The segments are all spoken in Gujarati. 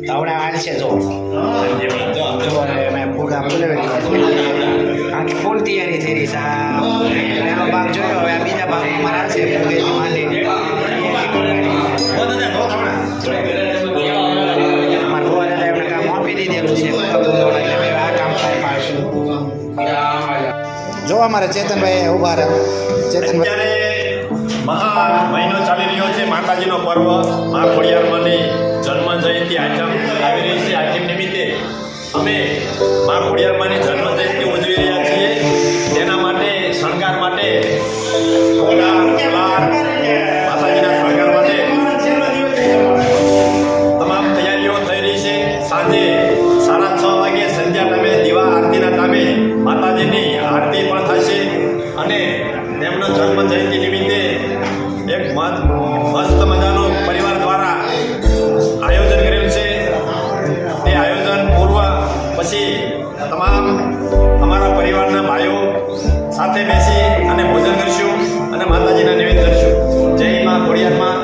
તાવડા હાલ છે જો મેં ફૂગા ફૂલેલી આખી ફૂલ તૈયારી થઈ રહી છે એનો ભાગ જોયો હવે આ બીજા ભાગમાં મારા છે ફૂગેથી માંડી મારા ગોવા દાદા એમને કામ આપી દીધેલું છે એટલે આ કામ કરી પાડશું જો અમારે ચેતનભાઈ ઉભા રહે ચેતનભાઈ મહા મહિનો ચાલી રહ્યો છે માતાજીનો પર્વ મા ખોડિયારમાંની જન્મ જયંતિ આચમ આવી રહી છે આચમ નિમિત્તે અમે મા ખોડિયારમાંની જન્મ જયંતિ ઉજવી રહ્યા છીએ તેના માટે શણગાર માટે માતાજીના શણગાર માટે તમામ તૈયારીઓ થઈ રહી છે સાંજે 6:30 વાગે સંધ્યા ટાઈમે દીવા આરતીના ટાઈમે માતાજીની આરતી પણ થશે અને તેમનો જન્મ જયંતિ નિમિત્તે એક મસ્ત મજાનું પરિવાર દ્વારા આયોજન કરેલ છે તે આયોજન પૂર્વ પછી તમામ અમારા પરિવારના ભાઈઓ સાથે બેસી અને ભોજન કરીશું અને માતાજીના નિવેદન કરીશું જય માં ખોડિયારમાં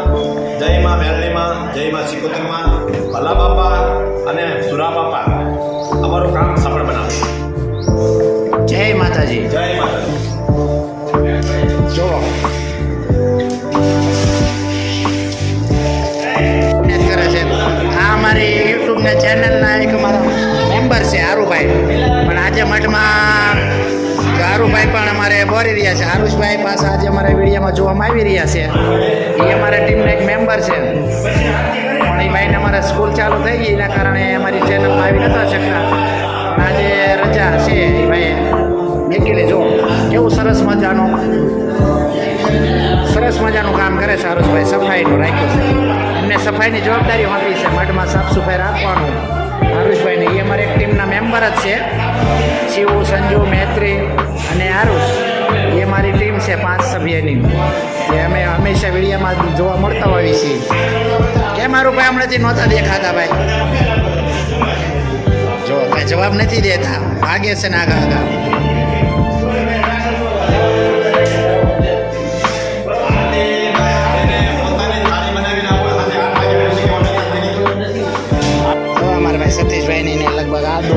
જય માં મેરડીમાં જય માં સિકોતરમાં ભલા બાપા અને સુરા બાપા અમારું કામ સફળ બનાવશે જય માતાજી જય માતાજી જો કરે છે આ અમારી યુટ્યુબના ચેનલના એક અમારા મેમ્બર છે આરુભાઈ પણ આજે મઠમાં આરુભાઈ પણ અમારે બોરી રહ્યા છે આરુષભાઈ પાસે આજે અમારા વિડીયોમાં જોવામાં આવી રહ્યા છે એ અમારા ટીમના એક મેમ્બર છે પણ એ ભાઈને અમારે સ્કૂલ ચાલુ થઈ ગઈ એના કારણે અમારી ચેનલમાં આવી નહોતા શકતા આજે રજા છે એ ભાઈ મેકી લેજો કેવું સરસ મજાનું કામ કરે છે આરુષભાઈ સફાઈનું રાખ્યું છે એમને સફાઈની જવાબદારી આપી છે મઠમાં સાફ સફાઈ રાખવાનું આરુષભાઈને એ અમારી એક ટીમના મેમ્બર જ છે શિવ સંજુ મૈત્રી અને આરુષ એ મારી ટીમ છે 5 સભ્યની જે અમે હંમેશા વિડીયોમાં જોવા મળતા હોઈએ છીએ કેમ આરુભાઈ હમણાંથી નહોતા દેખાતા ભાઈ જો કાંઈ જવાબ નથી દેતા ભાગે છે ને આગા સતીશભાઈને લગભગ આદુ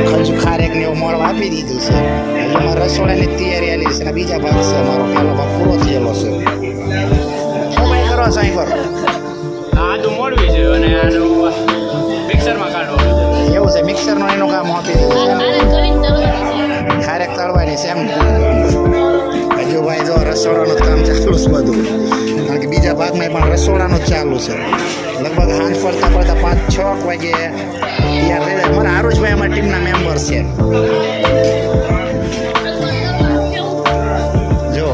ખજુ ખારેક ને એવું મળવા આપી દીધું છે એટલે અમારે રસોડાની તૈયારી આલી છે બીજા ભાગ છે અમારો પહેલો ભાગ પૂરો થયેલો છે શું ભાઈ કરો સાંઈ કરો આદુ મોડવી છે અને આનું મિક્સરમાં કાઢવાનું છે એવું છે મિક્સરનું એનું કામ આપી દીધું છે ખારેક તળવાની છે એમ હજુ ભાઈ જો રસોડાનું કામ ચાલુ છે બધું કારણ કે બીજા ભાગમાં પણ રસોડાનું જ ચાલુ છે લગભગ હાંજ પડતા 5-6 વાગે તૈયાર થઈ જાય મારા આરુષભાઈ અમારી ટીમના મેમ્બર છે જો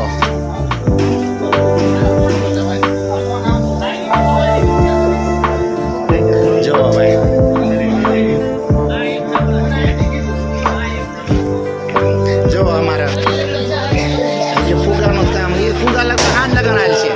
ભાઈ જો અમારા જે ફુગાનું કામ એ ફુગા લગભગ હાથ લગનાર છે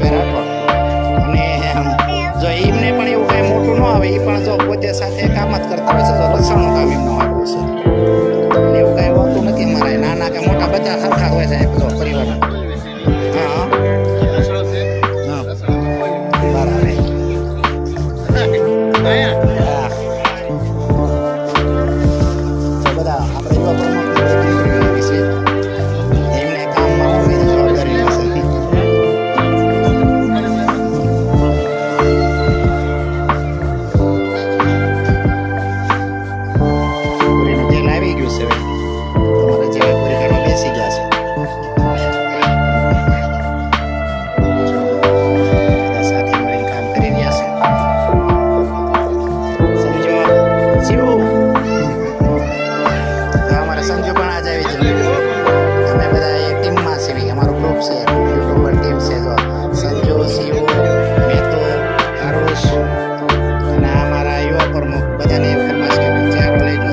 ભાઈ રાઠોડ. અને જો એમને પણ એવું કાંઈ મોટું ન આવે એ પણ જો પોતે સાથે કામ જ કરતા હોય છે. તો લસણનું કામ એમનું આગળ છે. અને એવું કાંઈ હોતું નથી અમારા નાના કે મોટા બધા સરખા હોય છે બધો પરિવાર. હા હા બરાબર. હા. તો બધા આપણે એવા પ્રમુખ વિશે એમને કામમાં હોય જવાબદારી હશે. પૂરીનું તેલ આવી ગયું છે હવે. તમારે જે પૂરી કરવા બેસી ગયા છે. બધા સાથે મળીને કામ કરી રહ્યા છે. સમજો શિવ. અમારા સંજુ પણ આજ આવી છે. અમે બધા એક ટીમમાં છીએ. અમારું ગ્રુપ છે, યુટ્યુબર ટીમ છે. જો સંજુ, શિવ, મેતુ, આરુષ અને આ અમારા યુવા પ્રમુખ બધાને ફરમાશ કે ચારો લઈ લો.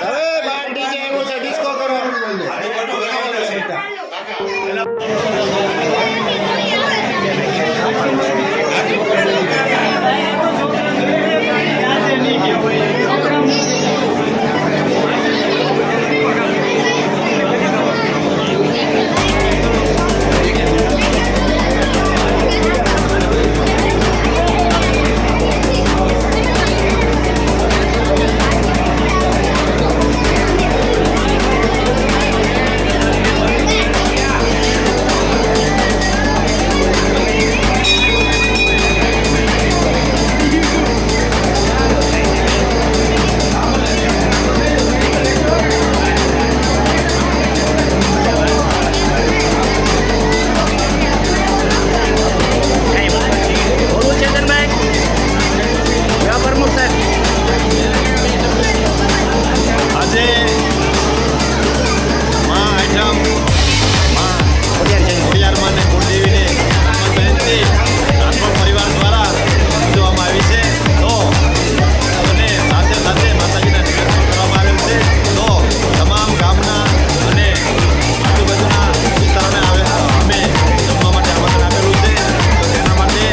હવે બાર ડીજે આવ્યું છે, ડિસ્કો કરો. બોલું ચેતનભાઈ, યુવા પ્રમુખ સાહેબ. આજે માં આઈટમ માં ખોડિયારમાં અને કુળદેવીને જયંતિ રાઠોડ પરિવાર દ્વારા ઉજવવામાં આવી છે. તો અને સાથે સાથે માતાજીના નિવેદન કરવામાં આવેલ છે. તો તમામ ગામના અને આજુબાજુના વિસ્તારોને અમે જમવા માટે આમંત્રણ આપેલું છે. તો તેના માટે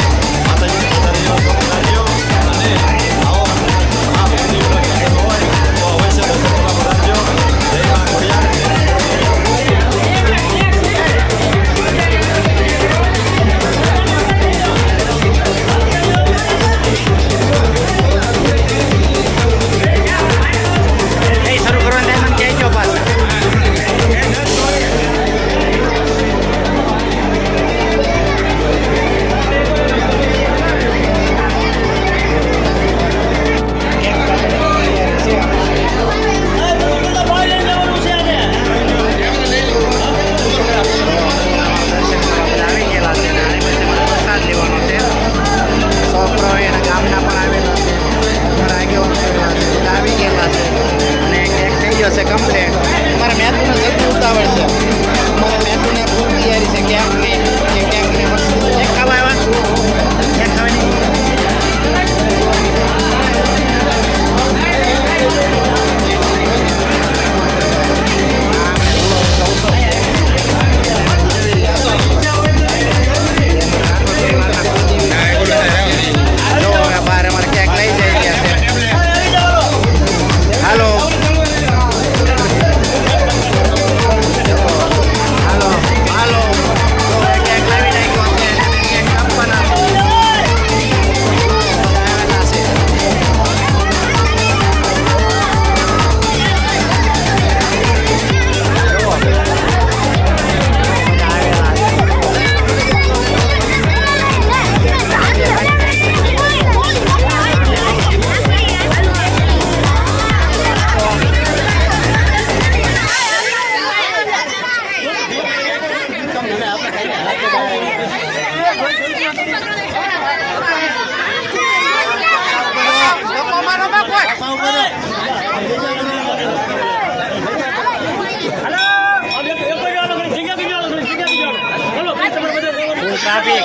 માતાજીની પધારીઓ અને આવો આ ભક્તિ હોય તો અવશ્ય દર્શન કરવા પધારજો. જય મા ખોડિયાર. એ શરૂ કરવાનું થાય મને કહેજો પાછા. આવી ગયેલા છે ને આની પછી મારે પ્રસાદ લેવાનો છે. છોકરો એના ગામના પણ આવેલા છે, અમારા આગેવાનો આવેલા છે, બધા આવી ગયેલા છે અને કેક થઈ ગયો છે કમ્પ્લેટ. અમારા મેતુને સૌથી ઉતાવળ છે. અમારા મેતુને ફૂલ તૈયારી છે કેકની કે કેકને વસ્તુ કેક ખાવા આવ્યા કેક ખાવાની. જો હવે બહાર અમારે કેક લઈ જઈ ગયા છે. હાલો હાલો હાલો. ટ્રાફિક